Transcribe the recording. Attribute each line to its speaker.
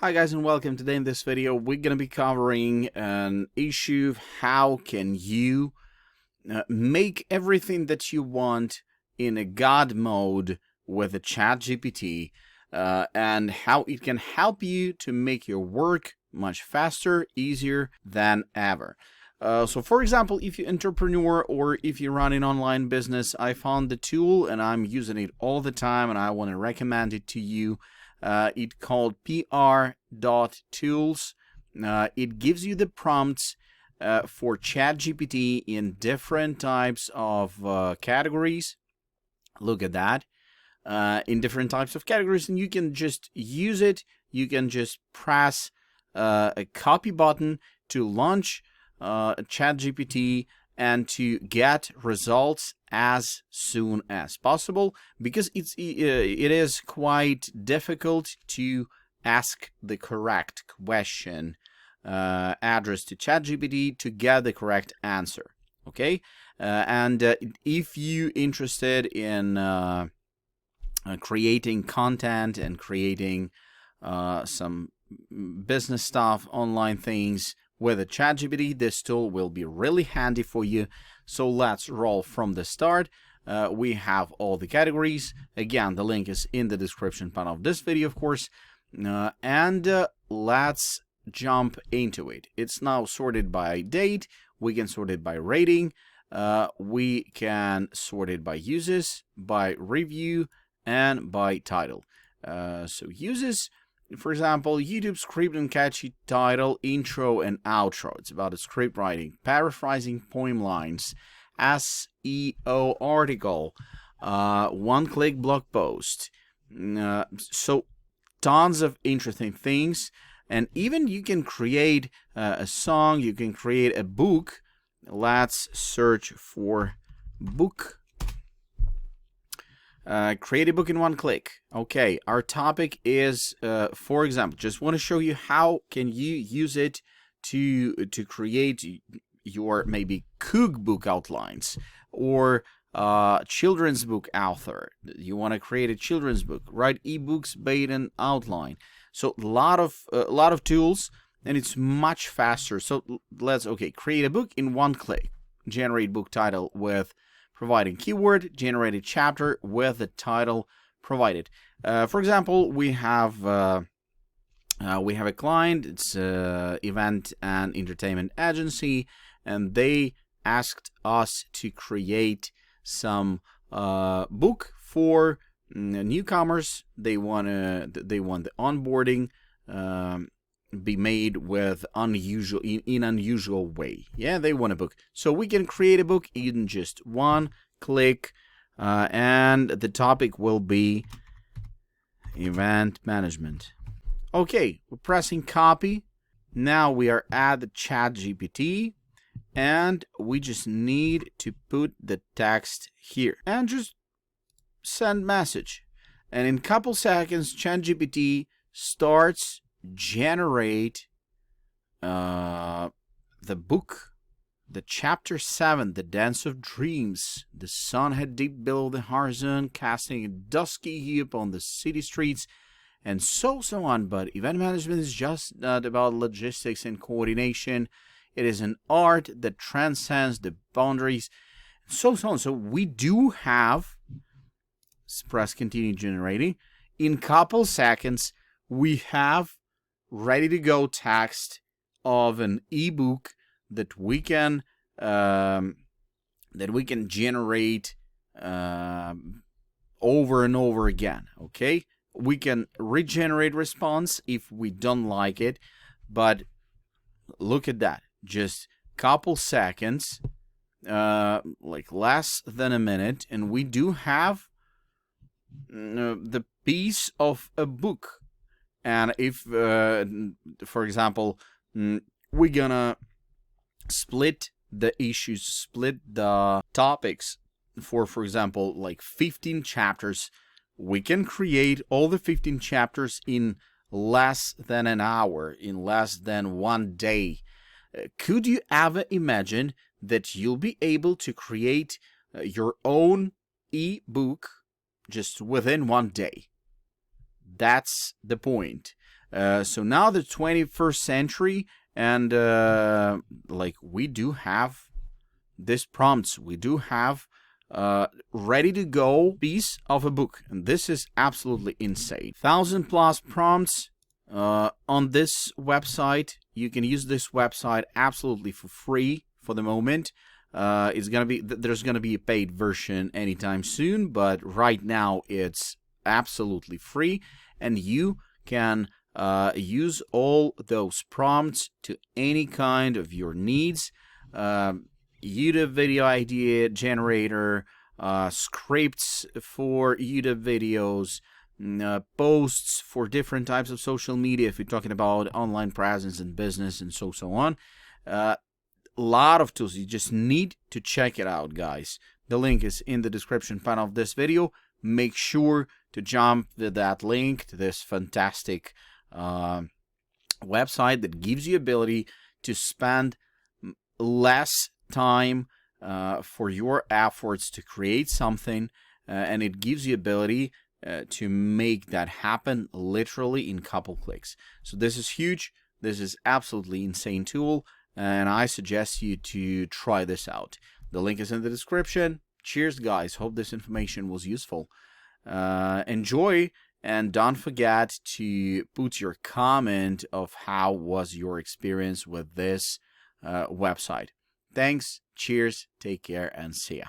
Speaker 1: Hi guys and welcome. Today in this video we're going to be covering an issue of how can you make everything that you want in a God mode with a ChatGPT and how it can help you to make your work much faster, easier than ever. So for example, if you're an entrepreneur or if you run an online business, I found the tool and I'm using it all the time and I want to recommend it to you. It's called pr.tools. It gives you the prompts for ChatGPT in different types of categories. Look at that. In different types of categories, and you can just use it. You can just press a copy button to launch ChatGPT and to get results as soon as possible, because it is quite difficult to ask the correct question addressed to ChatGPT to get the correct answer. Okay, and if you're interested in creating content and creating some business stuff, online things with a ChatGPT, this tool will be really handy for you. So let's roll from the start. We have all the categories. Again, the link is in the description panel of this video, of course. And let's jump into it. It's now sorted by date. We can sort it by rating. We can sort it by uses, by review, and by title. So uses, for example, YouTube script and catchy title, intro and outro. It's about a script writing, paraphrasing poem lines, SEO article, one-click blog post. So tons of interesting things. And even you can create a song, you can create a book. Let's search for book. Create a book in one click. Okay, our topic is, for example, just want to show you how can you use it to create your maybe cookbook outlines or children's book author. You want to create a children's book, write ebooks, bait and outline. So a lot of tools, and it's much faster. So let's create a book in one click. Generate book title with providing keyword, generate a chapter with the title provided. For example, we have a client. It's event and entertainment agency, and they asked us to create some book for newcomers. They want the onboarding be made with in unusual way. Yeah, they want a book. So we can create a book in just one click, and the topic will be event management. Okay, we're pressing copy. Now we are at the ChatGPT, and we just need to put the text here and just send message. And in a couple seconds, ChatGPT starts generate the book, the chapter 7, the dance of dreams. The sun had dipped below the horizon, casting a dusky hue upon the city streets, and so on. But event management is just not about logistics and coordination. It is an art that transcends the boundaries, and so on. So we do have, press continue generating. In couple seconds, we have ready to go text of an ebook that we can generate over and over again. Okay, we can regenerate response if we don't like it, but look at that, just couple seconds, like less than a minute, and we do have the piece of a book. And if, for example, we're gonna split the issues, split the topics for example, like 15 chapters, we can create all the 15 chapters in less than an hour, in less than 1 day. Could you ever imagine that you'll be able to create your own ebook just within 1 day? That's the point. So now the 21st century, and like we do have this prompts, we do have ready to go piece of a book, and this is absolutely insane. 1,000+ prompts on this website. You can use this website absolutely for free for the moment. It's gonna be there's gonna be a paid version anytime soon, but right now it's absolutely free, and you can use all those prompts to any kind of your needs. YouTube video idea generator, scripts for YouTube videos, posts for different types of social media if you're talking about online presence and business and so on. Lot of tools. You just need to check it out, guys. The link is in the description panel of this video. Make sure to jump to that link to this fantastic website that gives you ability to spend less time for your efforts to create something, and it gives you ability to make that happen literally in a couple clicks. So this is huge. This is absolutely insane tool, and I suggest you to try this out. The link is in the description. Cheers, guys. Hope this information was useful. Enjoy, and don't forget to put your comment of how was your experience with this website. Thanks, cheers, take care, and see ya.